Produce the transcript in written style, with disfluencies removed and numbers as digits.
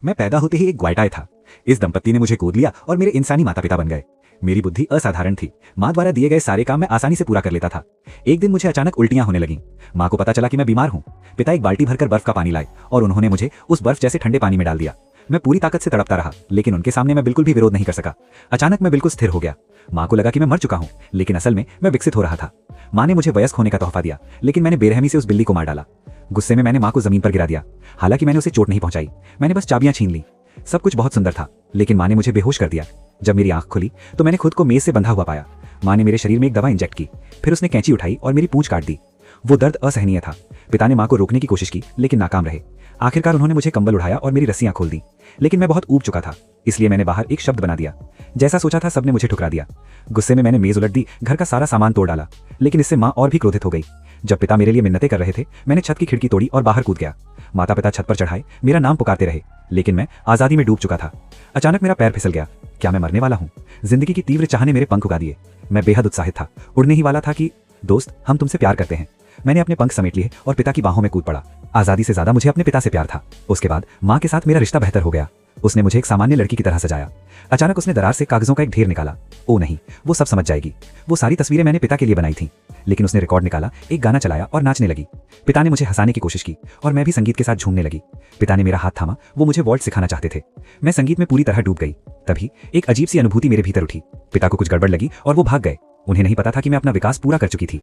मैं पैदा होते ही एक ग्वाइटाय था। इस दंपत्ति ने मुझे गोद लिया और मेरे इंसानी माता पिता बन गए। मेरी बुद्धि असाधारण थी। माँ द्वारा दिए गए सारे काम मैं आसानी से पूरा कर लेता था। एक दिन मुझे अचानक उल्टियां होने लगीं। माँ को पता चला कि मैं बीमार हूँ। पिता एक बाल्टी भरकर बर्फ का पानी लाए और उन्होंने मुझे उस बर्फ जैसे ठंडे पानी में डाल दिया। मैं पूरी ताकत से तड़पता रहा, लेकिन उनके सामने मैं बिल्कुल भी विरोध नहीं कर सका। अचानक मैं बिल्कुल स्थिर हो गया। माँ को लगा कि मैं मर चुका हूँ, लेकिन असल में मैं विकसित हो रहा था। माँ ने मुझे वयस्क होने का तोहफा दिया, लेकिन मैंने बेरहमी से उस बिल्ली को मार डाला। गुस्से में मैंने माँ को जमीन पर गिरा दिया। हालांकि मैंने उसे चोट नहीं पहुंचाई, मैंने बस चाबियां छीन ली। सब कुछ बहुत सुंदर था, लेकिन माँ ने मुझे बेहोश कर दिया। जब मेरी आंख खुली तो मैंने खुद को मेज से बंधा हुआ पाया। माँ ने मेरे शरीर में एक दवा इंजेक्ट की, फिर उसने कैंची उठाई और मेरी पूंछ काट दी। वो दर्द असहनीय था। पिता ने माँ को रोकने की कोशिश की, लेकिन नाकाम रहे। आखिरकार उन्होंने मुझे कंबल उठाया और मेरी रस्सियां खोल दी, लेकिन मैं बहुत ऊब चुका था, इसलिए मैंने बाहर एक शब्द बना दिया। जैसा सोचा था सबने मुझे ठुकरा दिया। गुस्से में मैंने मेज उलट दी, घर का सारा सामान तोड़ डाला, लेकिन इससे माँ और भी क्रोधित हो गई। जब पिता मेरे लिए मिन्नतें कर रहे थे, मैंने छत की खिड़की तोड़ी और बाहर कूद गया। माता पिता छत पर चढ़ाए मेरा नाम पुकारते रहे, लेकिन मैं आज़ादी में डूब चुका था। अचानक मेरा पैर फिसल गया। क्या मैं मरने वाला हूँ? जिंदगी की तीव्र चाह ने मेरे पंख उगा दिए। मैं बेहद उत्साहित था, उड़ने ही वाला था कि दोस्त, हम तुमसे प्यार करते हैं। मैंने अपने पंख समेट लिए और पिता की बाहों में कूद पड़ा। आज़ादी से ज्यादा मुझे अपने पिता से प्यार था। उसके बाद माँ के साथ मेरा रिश्ता बेहतर हो गया। उसने मुझे एक सामान्य लड़की की तरह सजाया। अचानक उसने दरार से कागजों का एक ढेर निकाला। ओ नहीं, वो सब समझ जाएगी। वो सारी तस्वीरें मैंने पिता के लिए बनाई थी। लेकिन उसने रिकॉर्ड निकाला, एक गाना चलाया और नाचने लगी। पिता ने मुझे हंसाने की कोशिश की और मैं भी संगीत के साथ झूमने लगी। पिता ने मेरा हाथ थामा, वो मुझे वॉल्ट सिखाना चाहते थे। मैं संगीत में पूरी तरह डूब गई। तभी एक अजीब सी अनुभूति मेरे भीतर उठी। पिता को कुछ गड़बड़ लगी और वो भाग गए। उन्हें नहीं पता था कि मैं अपना विकास पूरा कर चुकी थी।